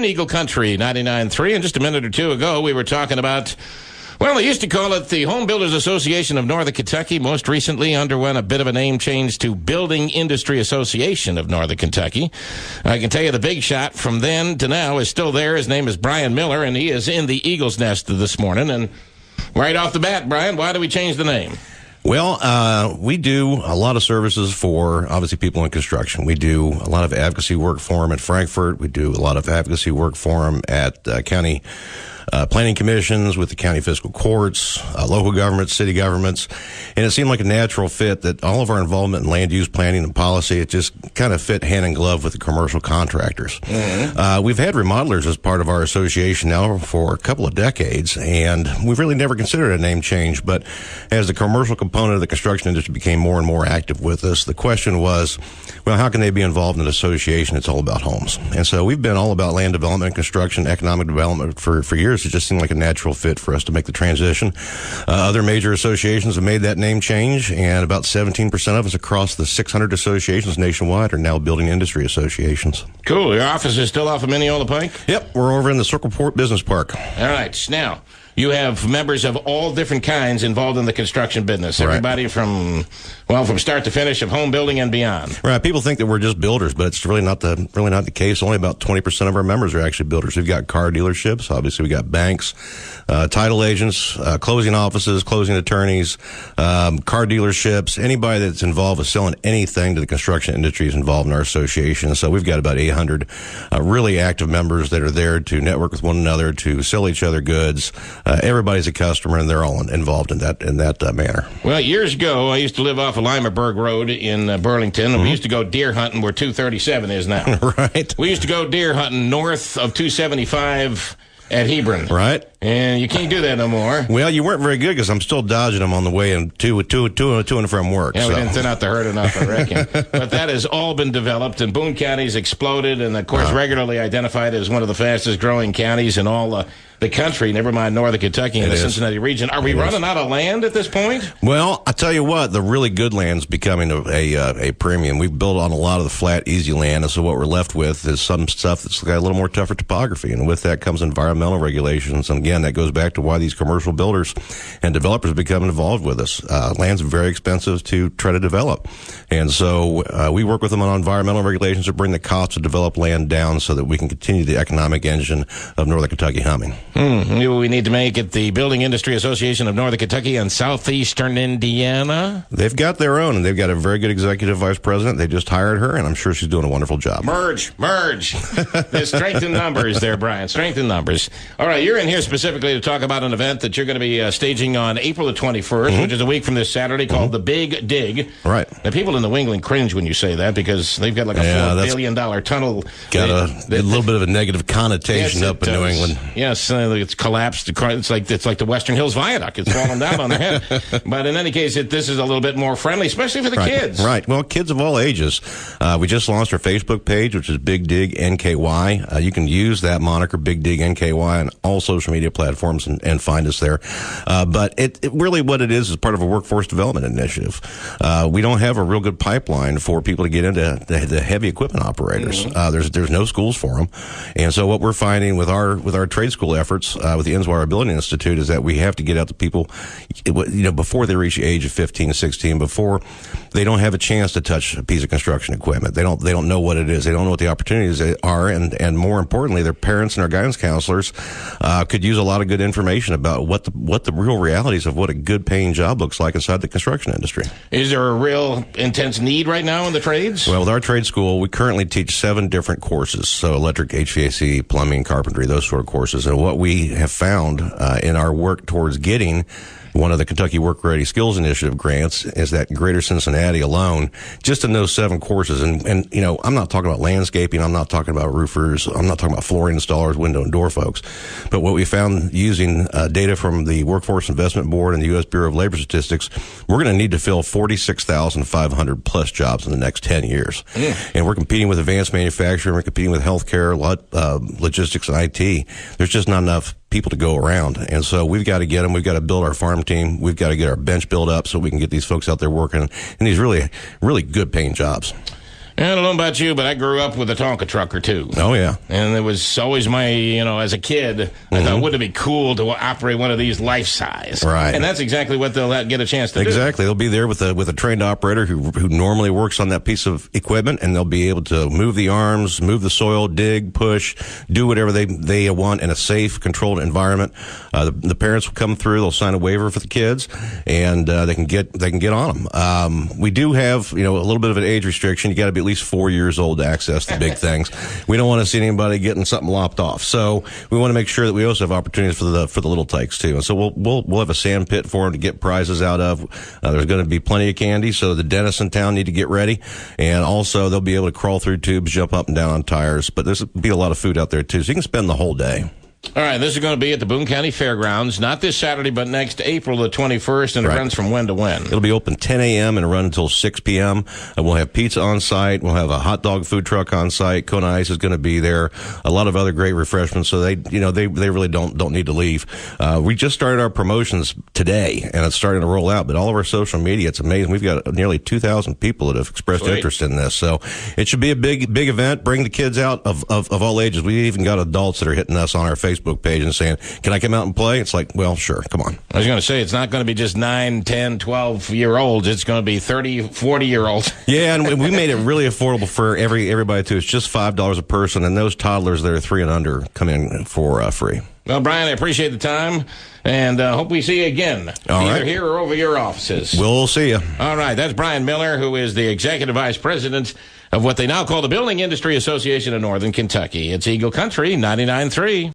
in Eagle Country 99.3. And just a minute or two ago, we were talking about, well, they used to call it the Home Builders Association of Northern Kentucky. Most recently underwent a bit of a name change to Building Industry Association of Northern Kentucky. I can tell you the big shot from then to now is still there. His name is Brian Miller, and he is in the Eagle's Nest this morning. And right off the bat, Brian, why do we change the name? Well, we do a lot of services for, obviously, people in construction. We do a lot of advocacy work for them at Frankfort. We do a lot of advocacy work for them at county planning commissions, with the county fiscal courts, local governments, city governments. And it seemed like a natural fit that all of our involvement in land use planning and policy, it just kind of fit hand in glove with the commercial contractors. Mm-hmm. We've had remodelers as part of our association now for a couple of decades, and we've really never considered a name change. But as the commercial component of the construction industry became more and more active with us, the question was, well, how can they be involved in an association that's all about homes? And so we've been all about land development and construction, economic development for years. It just seemed like a natural fit for us to make the transition. Other major associations have made that name change, and about 17% of us across the 600 associations nationwide are now building industry associations. Cool. Your office is still off of Mineola Pike? Yep. We're over in the Circle Port Business Park. All right. Now, you have members of all different kinds involved in the construction business. Everybody from start to finish of home building and beyond. Right. People think that we're just builders, but it's really not the case. Only about 20% of our members are actually builders. We've got car dealerships. Obviously, we got banks, title agents, closing offices, closing attorneys, car dealerships. Anybody that's involved with selling anything to the construction industry is involved in our association. So we've got about 800 really active members that are there to network with one another, to sell each other goods. Everybody's a customer, and they're all involved in that manner. Well, years ago, I used to live off of Limerburg Road in Burlington, and we used to go deer hunting where 237 is now. Right. We used to go deer hunting north of 275 at Hebron. Right. And you can't do that no more. Well, you weren't very good, because I'm still dodging them on the way to and from work. Yeah, we didn't thin out the herd enough, I reckon. But that has all been developed, and Boone County's exploded, and of course regularly identified as one of the fastest growing counties in all the country, never mind Northern Kentucky and the Cincinnati region. Are we running out of land at this point? Well, I tell you what, the really good land's becoming a premium. We've built on a lot of the flat, easy land, and so what we're left with is some stuff that's got a little more tougher topography, and with that comes environmental regulations. And again, that goes back to why these commercial builders and developers become involved with us. Land's very expensive to try to develop, and so we work with them on environmental regulations to bring the cost to develop land down so that we can continue the economic engine of Northern Kentucky humming. We need to make it the Building Industry Association of Northern Kentucky and Southeastern Indiana. They've got their own, and they've got a very good executive vice president. They just hired her, and I'm sure she's doing a wonderful job. Merge. There's strength in numbers there, Brian. Strength in numbers. All right, you're in here specifically to talk about an event that you're going to be staging on April the 21st, which is a week from this Saturday, called The Big Dig. Right. Now, people in New England cringe when you say that, because they've got like a $4 billion tunnel. Got a little bit of a negative connotation up in New England. Yes, it's collapsed. It's like the Western Hills Viaduct. It's fallen down on their head. But in any case, this is a little bit more friendly, especially for the kids. Right. Well, kids of all ages. We just launched our Facebook page, which is Big Dig NKY. You can use that moniker, Big Dig NKY, on all social media platforms and find us there. But it really, what it is part of a workforce development initiative. We don't have a real good pipeline for people to get into the heavy equipment operators. There's no schools for them. And so what we're finding with our trade school efforts, with the Enswire Building Institute, is that we have to get out to people, before they reach the age of 15, 16, before they don't have a chance to touch a piece of construction equipment. They don't know what it is. They don't know what the opportunities are, and more importantly, their parents and our guidance counselors could use a lot of good information about what the real realities of what a good paying job looks like inside the construction industry. Is there a real intense need right now in the trades? Well, with our trade school, we currently teach 7 different courses, so electric, HVAC, plumbing, carpentry, those sort of courses. And what we have found in our work towards getting one of the Kentucky Work Ready Skills Initiative grants is that in Greater Cincinnati alone, just in those 7 courses, and I'm not talking about landscaping, I'm not talking about roofers, I'm not talking about flooring installers, window and door folks, but what we found using data from the Workforce Investment Board and the U.S. Bureau of Labor Statistics, we're going to need to fill 46,500 plus jobs in the next 10 years. And we're competing with advanced manufacturing, we're competing with healthcare, logistics, and IT. There's just not enough people to go around. And so we've got to get them. We've got to build our farm team. We've got to get our bench built up so we can get these folks out there working in these really, really good paying jobs. I don't know about you, but I grew up with a Tonka truck or two. Oh, yeah. And it was always my, as a kid, I thought, wouldn't it be cool to operate one of these life-size? Right. And that's exactly what they'll get a chance to do. Exactly. They'll be there with a trained operator who normally works on that piece of equipment, and they'll be able to move the arms, move the soil, dig, push, do whatever they want in a safe, controlled environment. The parents will come through. They'll sign a waiver for the kids, and they can get on them. We do have a little bit of an age restriction. You got to be at least 4 years old to access the big things. We don't want to see anybody getting something lopped off. So we want to make sure that we also have opportunities for the little tykes too. And so we'll have a sand pit for them to get prizes out of. There's going to be plenty of candy, so the dentists in town need to get ready. And also they'll be able to crawl through tubes, jump up and down on tires. But there's be a lot of food out there too, so you can spend the whole day. All right, this is going to be at the Boone County Fairgrounds, not this Saturday, but next April the 21st, and it runs from when to when? It'll be open 10 a.m. and run until 6 p.m. We'll have pizza on site. We'll have a hot dog food truck on site. Kona Ice is going to be there. A lot of other great refreshments, so they really don't need to leave. We just started our promotions today, and it's starting to roll out, but all of our social media, it's amazing. We've got nearly 2,000 people that have expressed interest in this, so it should be a big event. Bring the kids out of all ages. We even got adults that are hitting us on our Facebook page and saying, can I come out and play? It's like, well, sure, come on. I was going to say, it's not going to be just 9, 10, 12-year-olds. It's going to be 30, 40-year-olds. Yeah, and we made it really affordable for everybody, too. It's just $5 a person, and those toddlers that are 3 and under come in for free. Well, Brian, I appreciate the time, and hope we see you again, either here or over your offices. We'll see you. All right, that's Brian Miller, who is the Executive Vice President of what they now call the Building Industry Association of Northern Kentucky. It's Eagle Country 99.3.